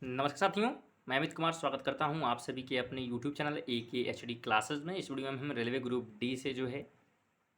नमस्कार साथियों, मैं अमित कुमार स्वागत करता हूं आप सभी के अपने YouTube चैनल AKHD क्लासेस में। इस वीडियो में हम रेलवे ग्रुप डी से जो है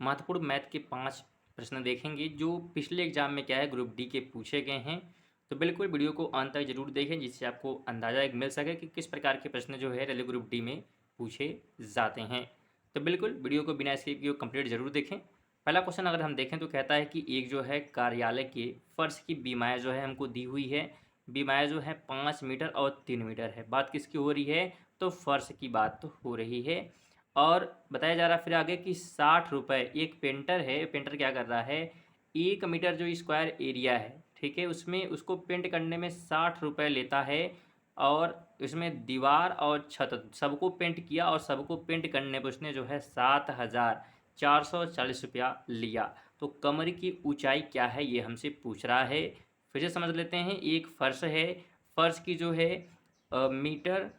महत्वपूर्ण मैथ के 5 प्रश्न देखेंगे जो पिछले एग्जाम में क्या है ग्रुप डी के पूछे गए हैं। तो बिल्कुल वीडियो को अंत तक जरूर देखें जिससे आपको अंदाज़ा एक मिल सके कि किस प्रकार के प्रश्न जो है रेलवे ग्रुप डी में पूछे जाते हैं। तो बिल्कुल वीडियो को बिना स्किप किए कंप्लीट जरूर देखें। पहला क्वेश्चन अगर हम देखें तो कहता है कि एक जो है कार्यालय के फर्श की बीमाएँ जो है हमको दी हुई है। बीमाएँ जो है 5 मीटर और 3 मीटर है। बात किसकी हो रही है? तो फर्श की बात तो हो रही है। और बताया जा रहा है फिर आगे कि 60 रुपये, एक पेंटर है, पेंटर क्या कर रहा है, 1 मीटर जो स्क्वायर एरिया है, ठीक है, उसमें उसको पेंट करने में 60 रुपये लेता है। और इसमें दीवार और छत सबको पेंट किया और सबको पेंट करने पर उसने जो है 7,440 रुपया लिया। तो कमर की ऊंचाई क्या है ये हमसे पूछ रहा है। फिर से समझ लेते हैं। एक फर्श है, फर्श की जो है मीटर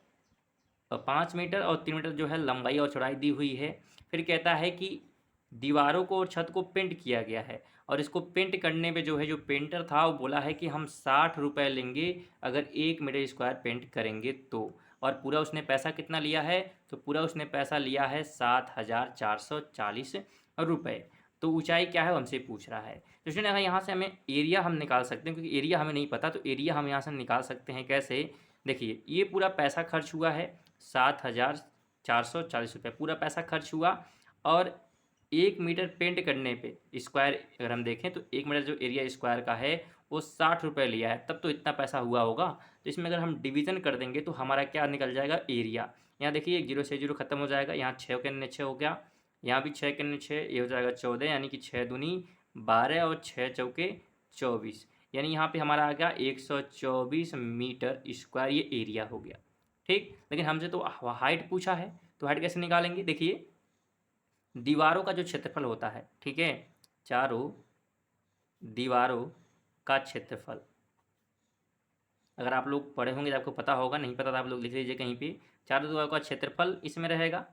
5 मीटर और 3 मीटर जो है लंबाई और चौड़ाई दी हुई है। फिर कहता है कि दीवारों को और छत को पेंट किया गया है और इसको पेंट करने पे जो है जो पेंटर था वो बोला है कि हम 60 रुपये लेंगे अगर 1 मीटर स्क्वायर पेंट करेंगे तो। और पूरा उसने पैसा कितना लिया है? तो पूरा उसने पैसा लिया है 7,440 रुपये। तो ऊंचाई क्या है वो हमसे पूछ रहा है। तो इसलिए अगर यहाँ से हमें एरिया हम निकाल सकते हैं, क्योंकि एरिया हमें नहीं पता, तो एरिया हम यहाँ से निकाल सकते हैं कैसे? देखिए, ये पूरा पैसा खर्च हुआ है 7,440 रुपये, पूरा पैसा खर्च हुआ। और 1 मीटर पेंट करने पे स्क्वायर अगर हम देखें तो 1 मीटर जो एरिया स्क्वायर का है वो 60 रुपये लिया है, तब तो इतना पैसा हुआ होगा। तो इसमें अगर हम डिवीज़न कर देंगे तो हमारा क्या निकल जाएगा? एरिया। यहाँ देखिए 0 से 0 खत्म हो जाएगा, यहाँ 6 के अन्य 6 हो गया, यहाँ भी 6 के अन्य 6, ये हो जाएगा 14, यानी कि 6 दूनी 12 और 6 चौके 24, यानी यहाँ पे हमारा आ गया 124 मीटर स्क्वायर, ये एरिया हो गया। ठीक, लेकिन हमसे तो हाइट पूछा है, तो हाइट कैसे निकालेंगे? देखिए, दीवारों का जो क्षेत्रफल होता है, ठीक है, चारों दीवारों का क्षेत्रफल, अगर आप लोग पढ़े होंगे तो आपको पता होगा, नहीं पता तो आप लोग लिख लीजिए कहीं पे। चारों दीवारों का क्षेत्रफल इसमें रहेगा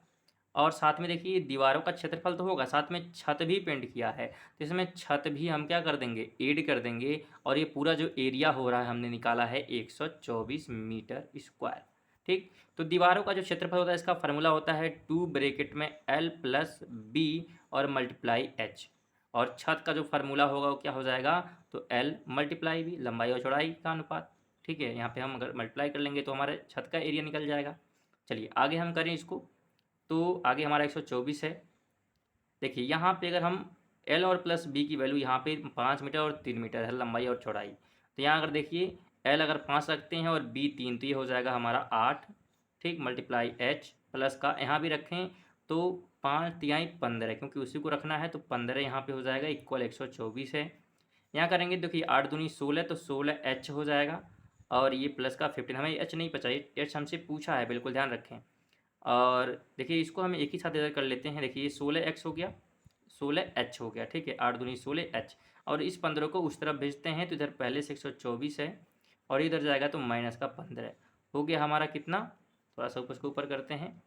और साथ में देखिए दीवारों का क्षेत्रफल तो होगा, साथ में छत भी पेंट किया है, तो इसमें छत भी हम क्या कर देंगे? ऐड कर देंगे। और ये पूरा जो एरिया हो रहा है हमने निकाला है 124 मीटर स्क्वायर। ठीक, तो दीवारों का जो क्षेत्रफल होता है इसका फार्मूला होता है 2 ब्रैकेट में L प्लस बी और मल्टीप्लाई H। और छत का जो फार्मूला होगा वो क्या हो जाएगा? तो L मल्टीप्लाई बी, लंबाई और चौड़ाई का अनुपात। ठीक है, यहाँ पे हम अगर मल्टीप्लाई कर लेंगे तो हमारे छत का एरिया निकल जाएगा। चलिए आगे हम करें इसको, तो आगे हमारा 124 है। देखिए यहाँ पे अगर हम L और प्लस बी की वैल्यू, यहाँ पे 5 मीटर और 3 मीटर है लंबाई और चौड़ाई, तो यहाँ अगर देखिए L अगर 5 रखते हैं और B 3, तो ये हो जाएगा हमारा 8। ठीक, मल्टीप्लाई H प्लस का यहाँ भी रखें तो 5 तिहाई 15, क्योंकि उसी को रखना है, तो 15 यहाँ पे हो जाएगा इक्वल 124 है। यहाँ करेंगे देखिए 8 दूनी 16, तो 16 H हो जाएगा। और ये प्लस का 15, हमें H नहीं पता, H हमसे पूछा है, बिल्कुल ध्यान रखें। और देखिए इसको हम एक ही साथ इधर कर लेते हैं। देखिए ये 16x हो गया, 16h हो गया। ठीक है, 8 दूनी 16h। और इस 15 को उस तरफ भेजते हैं तो इधर पहले से 124 है और इधर जाएगा तो माइनस का 15 हो गया हमारा कितना? थोड़ा सा ऊपर से ऊपर करते हैं।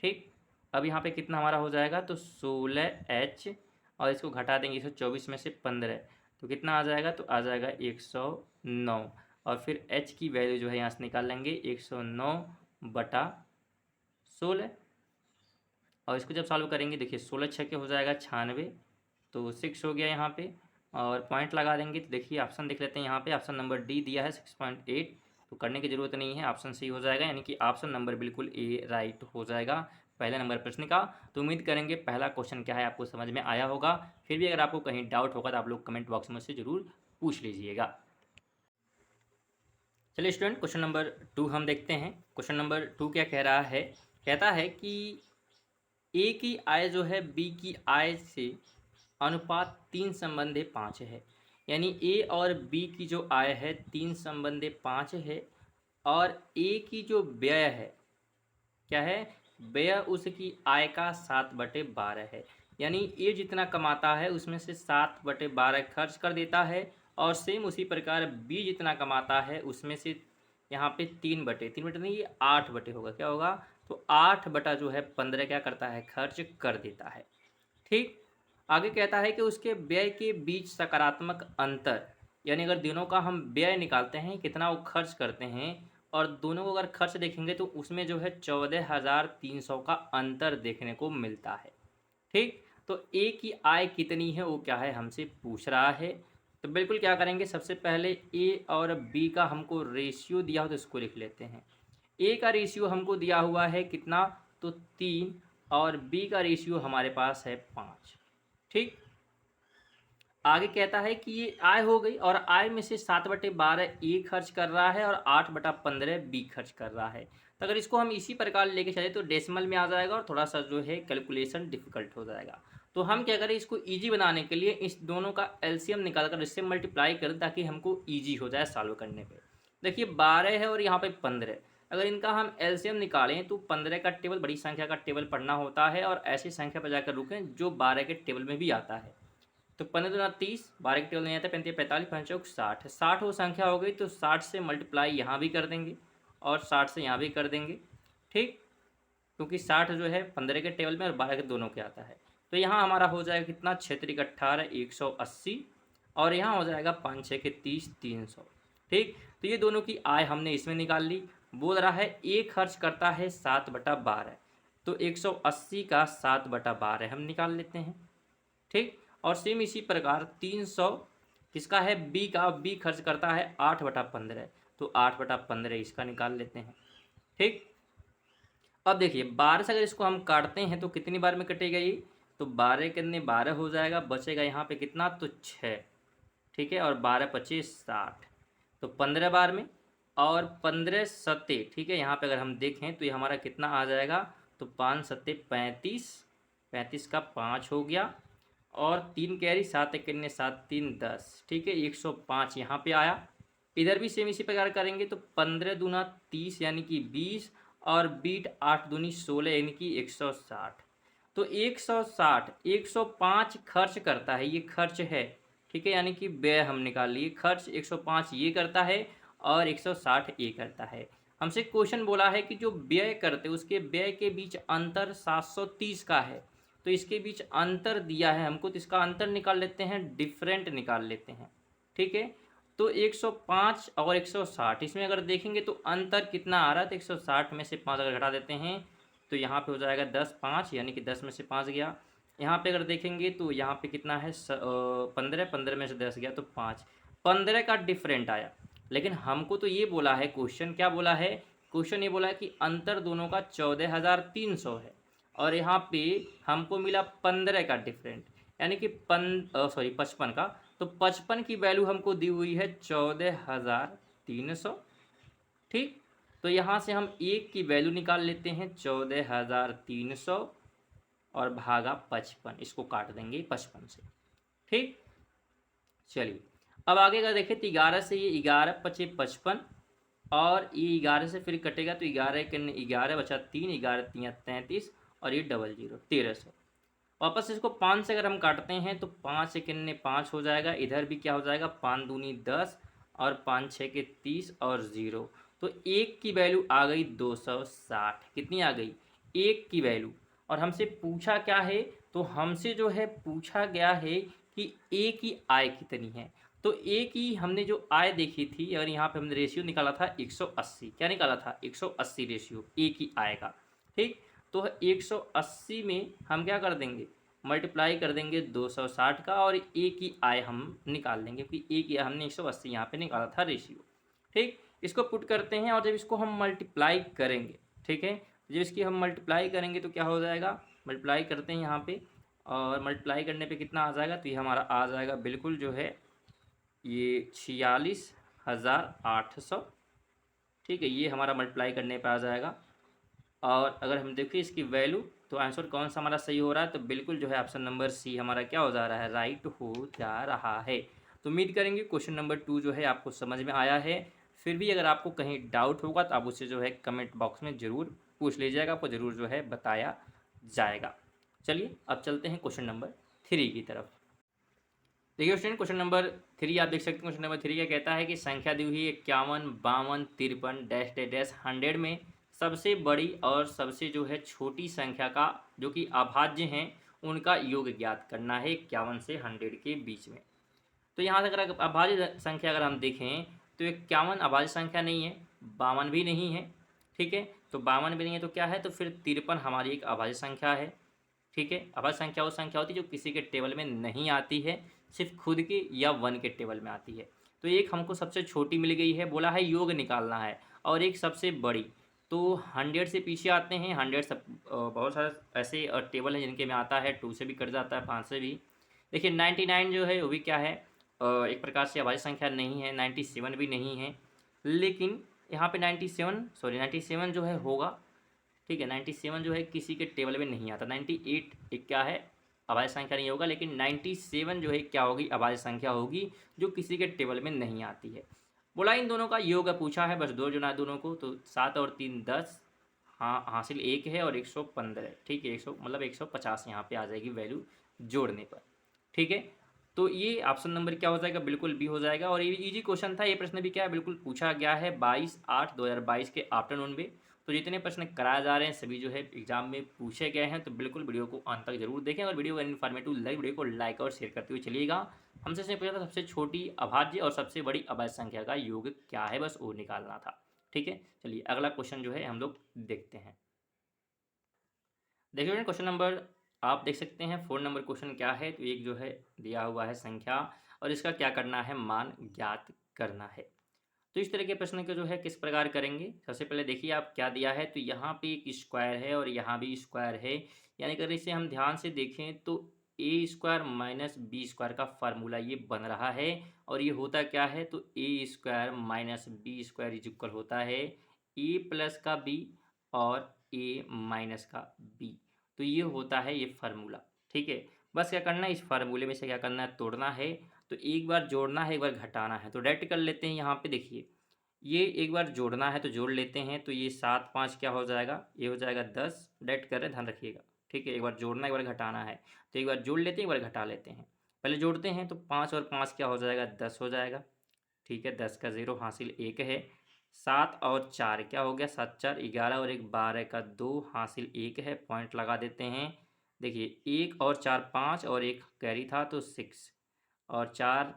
ठीक, अब यहाँ पे कितना हमारा हो जाएगा? तो 16h और इसको घटा देंगे 124 में से 15, तो कितना आ जाएगा? तो आ जाएगा 109। और फिर h की वैल्यू जो है यहाँ से निकाल लेंगे 109/16। और इसको जब सॉल्व करेंगे देखिए 16 छः के हो जाएगा 96, तो 6 हो गया यहाँ पे। और पॉइंट लगा देंगे तो देखिए ऑप्शन देख लेते हैं, यहाँ पे ऑप्शन नंबर डी दिया है 6.8, तो करने की ज़रूरत नहीं है, ऑप्शन सी हो जाएगा, यानी कि ऑप्शन नंबर बिल्कुल ए राइट हो जाएगा पहले नंबर प्रश्न का। तो उम्मीद करेंगे पहला क्वेश्चन क्या है आपको समझ में आया होगा। फिर भी अगर आपको कहीं डाउट होगा तो आप लोग कमेंट बॉक्स में से ज़रूर पूछ लीजिएगा। चलिए स्टूडेंट, क्वेश्चन नंबर 2 हम देखते हैं। क्वेश्चन नंबर 2 क्या कह रहा है? कहता है कि ए की आय जो है बी की आय से अनुपात 3 संबंधे 5 है, यानी ए और बी की जो आय है 3 संबंधे 5 है। और ए की जो व्यय है क्या है? व्यय उसकी आय का 7/12 है, यानी ए जितना कमाता है उसमें से 7/12 खर्च कर देता है। और सेम उसी प्रकार बी जितना कमाता है उसमें से यहाँ पे 3/3 नहीं, ये 8 होगा, क्या होगा? तो 8 जो है 15 क्या करता है? खर्च कर देता है। ठीक, आगे कहता है कि उसके व्यय के बीच सकारात्मक अंतर, यानी अगर दिनों का हम व्यय निकालते हैं कितना वो खर्च करते हैं, और दोनों को अगर खर्च देखेंगे तो उसमें जो है 14,300 का अंतर देखने को मिलता है। ठीक, तो ए की आय कितनी है वो क्या है हमसे पूछ रहा है। तो बिल्कुल क्या करेंगे, सबसे पहले ए और बी का हमको रेशियो दिया हो तो इसको लिख लेते हैं। ए का रेशियो हमको दिया हुआ है कितना, तो 3, और बी का रेशियो हमारे पास है 5। ठीक, आगे कहता है कि ये आय हो गई और आय में से 7/12 ए खर्च कर रहा है और 8/15 बी खर्च कर रहा है। तो अगर इसको हम इसी प्रकार लेके चले तो डेसिमल में आ जाएगा और थोड़ा सा जो है कैलकुलेशन डिफिकल्ट हो जाएगा। तो हम क्या करें, इसको इजी बनाने के लिए इस दोनों का एलसीएम निकाल कर इससे मल्टीप्लाई करें ताकि हमको ईजी हो जाए सॉल्व करने पे। देखिए 12 है और यहाँ पे 15, अगर इनका हम एलसीएम निकालें तो 15 का टेबल, बड़ी संख्या का टेबल पढ़ना होता है और ऐसी संख्या पर जाकर रुकें जो 12 के टेबल में भी आता है। तो 15 दूना 30, 12 के टेबल नहीं आता, 35 45 5 चौक 60, 60 वो संख्या हो गई। तो 60 से मल्टीप्लाई यहाँ भी कर देंगे और 60 से यहाँ भी कर देंगे। ठीक, क्योंकि 60 जो है 15 के टेबल में और 12 के दोनों के आता है। तो यहाँ हमारा हो जाएगा कितना, 6 3 18 180, और यहाँ हो जाएगा 5 6 के 30 300। ठीक, तो ये दोनों की आय हमने इसमें निकाल ली। बोल रहा है ए खर्च करता है 7/12, तो 180 का 7/12 हम निकाल लेते हैं। ठीक, और सेम इसी प्रकार 300 किसका है, बी का, बी खर्च करता है 8/15, तो 8/15 इसका निकाल लेते हैं। ठीक, अब देखिए 12 से अगर इसको हम काटते हैं तो कितनी बार में कटेगा ये, तो 12 कितने 12 हो जाएगा, बचेगा यहाँ पे कितना, तो 6। ठीक है, और 12 25 60, तो 15 बार में, और 15 सत्ते, ठीक है, यहाँ पे अगर हम देखें तो ये हमारा कितना आ जाएगा, तो 5 सत्ते 35, 35 का 5 हो गया, और 3 कैरी 7 1 7 3 10। ठीक है, 105 यहाँ पे आया। इधर भी सेम इसी प्रकार करेंगे तो 15 दूना 30 यानी कि 20, और बीट 8 दूनी 16 यानी कि 160। तो 160 105 खर्च करता है, ये खर्च है। ठीक है, यानी कि व्यय हम निकाल लिए, खर्च 105 ये करता है और 160 ये करता है। हमसे क्वेश्चन बोला है कि जो व्यय करते उसके व्यय के बीच अंतर 730 का है, तो इसके बीच अंतर दिया है हमको, तो इसका अंतर निकाल लेते हैं, डिफरेंट निकाल लेते हैं। ठीक है, तो 105 और 160 इसमें अगर देखेंगे तो अंतर कितना आ रहा है, तो 160 में से 5 अगर घटा देते हैं तो यहाँ पे हो जाएगा 10 5, यानी कि 10 में से 5 गया। यहाँ पे अगर देखेंगे तो यहाँ पे कितना है 15, 15 में से 10 गया तो 5, 15 का डिफरेंट आया। लेकिन हमको तो ये बोला है, क्वेश्चन क्या बोला है, क्वेश्चन ये बोला है कि अंतर दोनों का 14,300 है, और यहाँ पे हमको मिला 15 का डिफरेंट, यानी कि 55 का। तो 55 की वैल्यू हमको दी हुई है 14,300। ठीक, तो यहाँ से हम एक की वैल्यू निकाल लेते हैं 14,300 और भागा 55, इसको काट देंगे 55 से। ठीक, चलिए अब आगे का देखें तो 11 से ये 11 पचे 55, और ये 11 से फिर कटेगा तो 11 के 11 बचा 3, 11 3 33, और ये 00 1300। वापस इसको 5 से अगर हम काटते हैं तो 5 से कितने 5 हो जाएगा, इधर भी क्या हो जाएगा 5 दूनी 10, और 5 6 के 30 और 0। तो एक की वैल्यू आ गई 260, कितनी आ गई, एक की वैल्यू। और हमसे पूछा क्या है, तो हमसे जो है पूछा गया है कि ए की आय कितनी है। तो ए की हमने जो आय देखी थी, और यहाँ पे हमने रेशियो निकाला था 180, क्या निकाला था 180 रेशियो ए की आय का। ठीक, तो 180 में हम क्या कर देंगे, मल्टीप्लाई कर देंगे 260 का, और ए की आय हम निकाल देंगे क्योंकि ए की हमने 180 यहाँ पे निकाला था रेशियो। ठीक, इसको पुट करते हैं, और जब इसको हम मल्टीप्लाई करेंगे, ठीक है, जब इसकी हम मल्टीप्लाई करेंगे तो क्या हो जाएगा, मल्टीप्लाई करते हैं यहाँ पे, और मल्टीप्लाई करने पे कितना आ जाएगा, तो ये हमारा आ जाएगा बिल्कुल जो है ये 46,800। ठीक है, ये हमारा मल्टीप्लाई करने पे आ जाएगा। और अगर हम देखें इसकी वैल्यू, तो आंसर कौन सा हमारा सही हो रहा है, तो बिल्कुल जो है ऑप्शन नंबर सी हमारा क्या हो जा रहा है, राइट हो जा रहा है। तो उम्मीद करेंगे क्वेश्चन नंबर 2 जो है आपको समझ में आया है। फिर भी अगर आपको कहीं डाउट होगा तो आप उसे जो है कमेंट बॉक्स में ज़रूर पूछ लीजिएगा, आपको ज़रूर जो है बताया जाएगा। चलिए अब चलते हैं क्वेश्चन नंबर 3 की तरफ। देखिए स्टूडेंट, क्वेश्चन नंबर 3 आप देख सकते हैं। क्वेश्चन नंबर 3 क्या कहता है कि संख्या दी हुई है 51 52 53 डैश डैश डैश 100 में सबसे बड़ी और सबसे जो है छोटी संख्या का जो कि अभाज्य हैं उनका योग ज्ञात करना है 51 से 100 के बीच में। तो यहाँ से अगर अभाज्य संख्या अगर हम देखें तो 51 अभाज्य संख्या नहीं है, 52 भी नहीं है, ठीक है। तो 52 भी नहीं है तो क्या है, तो फिर 53 हमारी एक अभाज्य संख्या है, ठीक है। अभाज्य संख्या वो संख्या होती है जो किसी के टेबल में नहीं आती है, सिर्फ खुद के या 1 के टेबल में आती है। तो एक हमको सबसे छोटी मिल गई है, बोला है योग निकालना है, और एक सबसे बड़ी। तो 100 से पीछे आते हैं, 100 सब बहुत सारे ऐसे टेबल हैं जिनके में आता है 2 से भी कट जाता है, 5 से भी। देखिए 99 जो है वो भी क्या है, एक प्रकार से अभाज्य संख्या नहीं है, 97 भी नहीं है, लेकिन यहाँ पे 97 जो है होगा, ठीक है। 97 जो है किसी के टेबल में नहीं आता। 98 एक क्या है, अभाज्य संख्या नहीं होगा, लेकिन 97 जो है क्या होगी, अभाज्य संख्या होगी जो किसी के टेबल में नहीं आती है। बोला इन दोनों का योग पूछा है, बस 2 जुना दोनों को, तो 7 और 3 10, हाँ हासिल 1 है और 115, ठीक है। 100 मतलब 150 यहाँ पे आ जाएगी वैल्यू जोड़ने पर, ठीक है। तो ये ऑप्शन नंबर क्या हो जाएगा, बिल्कुल बी हो जाएगा। और ये इजी क्वेश्चन था, ये प्रश्न भी क्या है, बिल्कुल पूछा गया है 22/8/2022 के आफ्टरनून में। तो जितने प्रश्न कराए जा रहे हैं सभी जो है एग्जाम में पूछे गए हैं, तो बिल्कुल वीडियो को अंत तक जरूर देखें, और वीडियो अगर इन्फॉर्मेटिव लगे वीडियो को लाइक और शेयर करते हुए चलिएगा। हमसे से पूछा था सबसे छोटी अभाज्य और सबसे बड़ी अभाज्य संख्या का योग क्या है, बस वो निकालना था, ठीक है। चलिए अगला क्वेश्चन जो है हम लोग देखते हैं। देखिए क्वेश्चन नंबर आप देख सकते हैं 4 नंबर क्वेश्चन क्या है, तो एक जो है दिया हुआ है संख्या, और इसका क्या करना है, मान ज्ञात करना है। तो इस तरह के प्रश्न को जो है किस प्रकार करेंगे, सबसे पहले देखिए आप क्या दिया है, तो यहाँ पे एक स्क्वायर है और यहाँ भी स्क्वायर है, यानी अगर इसे हम ध्यान से देखें तो a square minus b square का फार्मूला ये बन रहा है। और ये होता क्या है, तो a square minus b square is equal होता है ए प्लस का बी और ए माइनस का बी। तो ये होता है ये फार्मूला, ठीक है। बस क्या करना है, इस फार्मूले में से क्या करना है, तोड़ना है। तो एक बार जोड़ना है, एक बार घटाना है, तो डायरेक्ट कर लेते हैं। यहाँ पे देखिए ये एक बार जोड़ना है तो जोड़ लेते हैं, तो ये 7 5 क्या हो जाएगा, ये हो जाएगा 10, डायरेक्ट कर रहे हैं ध्यान रखिएगा, ठीक है। एक बार जोड़ना है, एक बार घटाना है, तो एक बार जोड़ लेते हैं, एक बार घटा लेते हैं। पहले जोड़ते हैं, तो 5 और 5 क्या हो जाएगा, 10 हो जाएगा, ठीक है। 10 का 0 हासिल 1 है। 7 और 4 क्या हो गया, 7 4 11 और 1 12 का 2 हासिल 1 है, पॉइंट लगा देते हैं। देखिए 1 और 4 5 और 1 कैरी था तो 6 और 4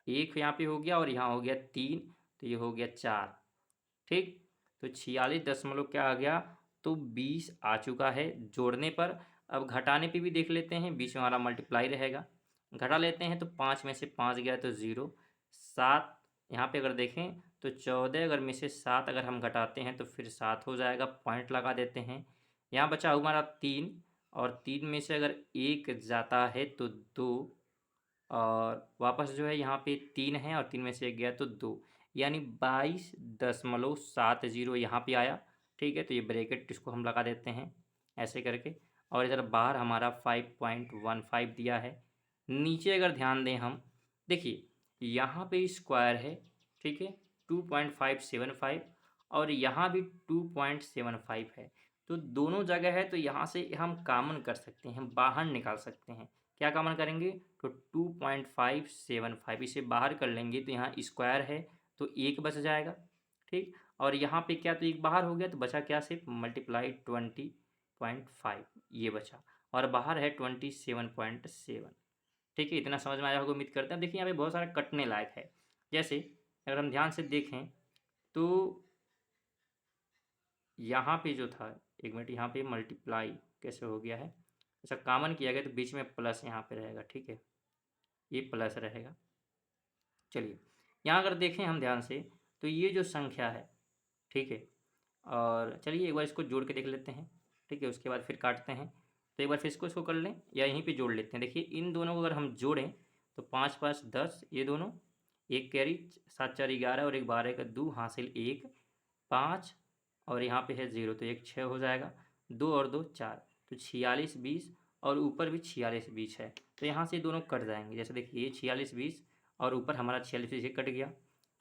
1 यहाँ पे हो गया और यहाँ हो गया 3, तो ये हो गया 4, ठीक। तो 46 क्या आ गया, तो 20 आ चुका है जोड़ने पर। अब घटाने पे भी देख लेते हैं, बीच में हमारा मल्टीप्लाई रहेगा, घटा लेते हैं, तो 5 में से 5 गया तो 0। 7 यहाँ पे अगर देखें तो 14 अगर में से 7 अगर हम घटाते हैं तो फिर 7 हो जाएगा, पॉइंट लगा देते हैं। यहाँ बचा हमारा 3, और 3 में से अगर 1 जाता है तो 2, और वापस जो है यहाँ पे 3 है और 3 में से 1 गया तो 2, यानी 22.70 यहाँ पे आया, ठीक है। तो ये ब्रैकेट इसको हम लगा देते हैं ऐसे करके, और इधर बाहर हमारा 5.15 दिया है। नीचे अगर ध्यान दें हम, देखिए यहाँ पे स्क्वायर है, ठीक है, 2.575, और यहाँ भी 2.75 है, तो दोनों जगह है, तो यहाँ से हम कॉमन कर सकते हैं, बाहर निकाल सकते हैं। क्या कॉमन करेंगे, तो 2.575 इसे बाहर कर लेंगे, तो यहाँ स्क्वायर है तो 1 बच जाएगा, ठीक। और यहाँ पे क्या, तो 1 बाहर हो गया, तो बचा क्या, सिर्फ मल्टीप्लाई 20.5 ये बचा, और बाहर है 27.7, ठीक है। इतना समझ में आया होगा उम्मीद करते हैं। देखिए यहाँ पे बहुत सारा कटने लायक है, जैसे अगर हम ध्यान से देखें तो यहाँ पे जो था, एक मिनट, यहाँ पे मल्टीप्लाई कैसे हो गया है, अच्छा कॉमन किया गया तो बीच में प्लस यहाँ पे रहेगा, ठीक है, ये प्लस रहेगा। चलिए यहाँ अगर देखें हम ध्यान से, तो ये जो संख्या है, ठीक है, और चलिए एक बार इसको जोड़ के देख लेते हैं, ठीक है, उसके बाद फिर काटते हैं। तो एक बार फिर इसको कर लें या यहीं पे जोड़ लेते हैं। देखिए इन दोनों को अगर हम जोड़ें तो 5 5 10, ये दोनों, एक कैरी, 7 4 11 और 1 12 का 2 हासिल 1, 5 और यहाँ पे है 0, तो 1 6 हो जाएगा, 2 और 2 4, तो 46 20, और ऊपर भी 46 20 है, तो यहाँ से दोनों कट जाएंगे। जैसे देखिए ये 46 20 और ऊपर हमारा 46 20 कट गया,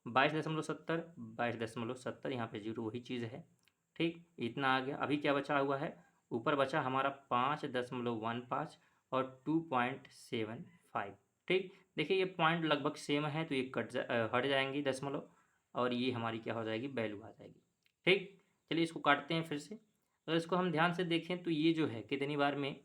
22.70 22.70, यहाँ पे 0 वही चीज़ है, ठीक, इतना आ गया। अभी क्या बचा हुआ है, ऊपर बचा हमारा 5.15 और 2.75, ठीक। देखिए ये पॉइंट लगभग सेम है, तो ये हट जाएंगी दशमलव, और ये हमारी क्या हो जाएगी, वैल्यू आ जाएगी, ठीक। चलिए इसको काटते हैं फिर से। अगर इसको हम ध्यान से देखें तो ये जो है कितनी बार में,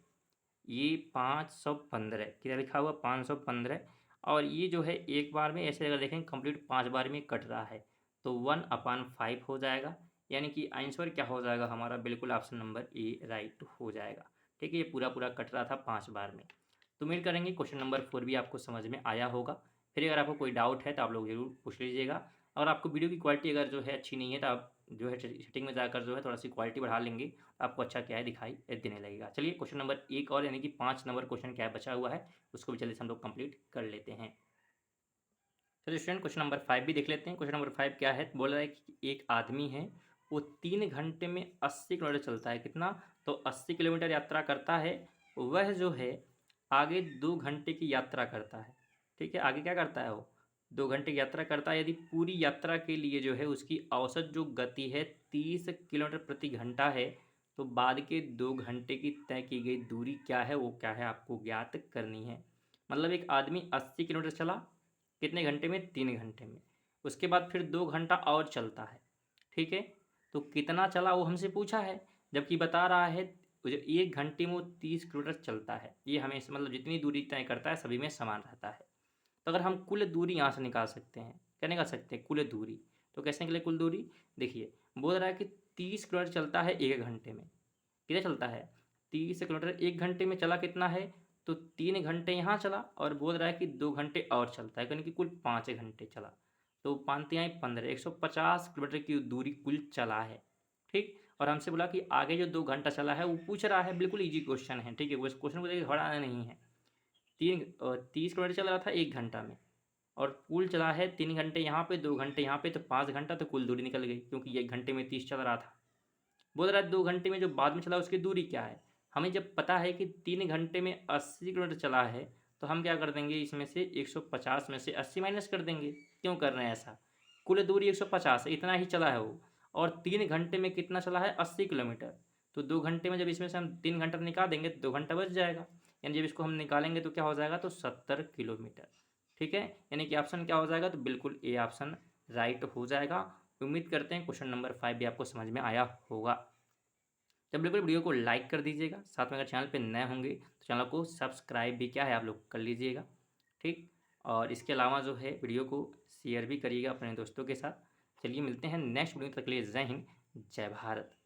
ये 515, कितना लिखा हुआ 515, और ये जो है एक बार में, ऐसे अगर देखें कंप्लीट 5 बार में कट रहा है, तो 1/5 हो जाएगा, यानी कि आंसर क्या हो जाएगा हमारा, बिल्कुल ऑप्शन नंबर ए राइट हो जाएगा। ठीक है, ये पूरा पूरा कट रहा था 5 बार में। तो उम्मीद करेंगे क्वेश्चन नंबर 4 भी आपको समझ में आया होगा। फिर अगर आपको कोई डाउट है तो आप लोग ज़रूर पूछ लीजिएगा। और आपको वीडियो की क्वालिटी अगर जो है अच्छी नहीं है तो आप जो है सेटिंग में जाकर जो है थोड़ा सी क्वालिटी बढ़ा लेंगे तो आपको अच्छा क्या है दिखाई देने लगेगा। चलिए क्वेश्चन नंबर 1 और यानी कि 5 नंबर क्वेश्चन क्या है बचा हुआ है, उसको भी जल्दी से हम लोग कंप्लीट कर लेते हैं। चलिए स्टूडेंट क्वेश्चन नंबर 5 भी देख लेते हैं। क्वेश्चन नंबर 5 क्या है, बोल रहा है कि एक आदमी है, वो 3 घंटे में 80 किलोमीटर चलता है। कितना? तो 80 किलोमीटर यात्रा करता है। वह जो है आगे 2 घंटे की यात्रा करता है। ठीक है, आगे क्या करता है वो? 2 घंटे की यात्रा करता है। यदि पूरी यात्रा के लिए जो है उसकी औसत जो गति है 30 किलोमीटर प्रति घंटा है, तो बाद के 2 घंटे की तय की गई दूरी क्या है, वो क्या है आपको ज्ञात करनी है। मतलब एक आदमी 80 किलोमीटर चला, कितने घंटे में? 3 घंटे में। उसके बाद फिर 2 घंटा और चलता है। ठीक है, तो कितना चला वो हमसे पूछा है, जबकि बता रहा है जो 1 घंटे में वो 30 किलोमीटर चलता है। ये हमेशा मतलब जितनी दूरी तय करता है सभी में समान रहता है। तो अगर हम कुल दूरी यहाँ से निकाल सकते हैं, क्या निकाल सकते हैं? कुल दूरी। तो कैसे निकले कुल दूरी? देखिए, बोल रहा है कि 30 किलोमीटर चलता है 1 घंटे में। कितना चलता है? 30 किलोमीटर 1 घंटे में चला कितना है? तो 3 घंटे यहाँ चला और बोल रहा है कि 2 घंटे और चलता है, यानी कि कुल 5 घंटे चला। तो 5 तिहाई 15, 150 किलोमीटर की दूरी कुल चला है। ठीक, और हमसे बोला कि आगे जो 2 घंटा चला है वो पूछ रहा है। बिल्कुल ईजी क्वेश्चन है। ठीक है, उस क्वेश्चन को देखिए घबराना नहीं है। 30 किलोमीटर चल रहा था 1 घंटा में, और कुल चला है 3 घंटे यहाँ पे, 2 घंटे यहाँ पे, तो 5 घंटा। तो कुल दूरी निकल गई, क्योंकि 1 घंटे में 30 चल रहा था। बोल रहा है 2 घंटे में जो बाद में चला उसकी दूरी क्या है। हमें जब पता है कि 3 घंटे में 80 किलोमीटर चला है, तो हम क्या कर देंगे, इसमें से 150 में से 80 माइनस कर देंगे। क्यों कर रहे हैं ऐसा? कुल दूरी 150 है, इतना ही चला है वो, और 3 घंटे में कितना चला है? 80 किलोमीटर। तो 2 घंटे में जब इसमें से हम 3 घंटा निकाल देंगे तो 2 घंटा बच जाएगा, यानी जब इसको हम निकालेंगे तो क्या हो जाएगा, तो 70 किलोमीटर। ठीक है, यानी कि ऑप्शन क्या हो जाएगा, तो बिल्कुल ए ऑप्शन राइट हो जाएगा। उम्मीद करते हैं क्वेश्चन नंबर 5 भी आपको समझ में आया होगा। तो बिल्कुल वीडियो को लाइक कर दीजिएगा। साथ में अगर चैनल पे नए होंगे तो चैनल को सब्सक्राइब भी क्या है आप लोग कर लीजिएगा। ठीक, और इसके अलावा जो है वीडियो को शेयर भी करिएगा अपने दोस्तों के साथ। चलिए मिलते हैं नेक्स्ट वीडियो, तक के लिए जय हिंद, जय भारत।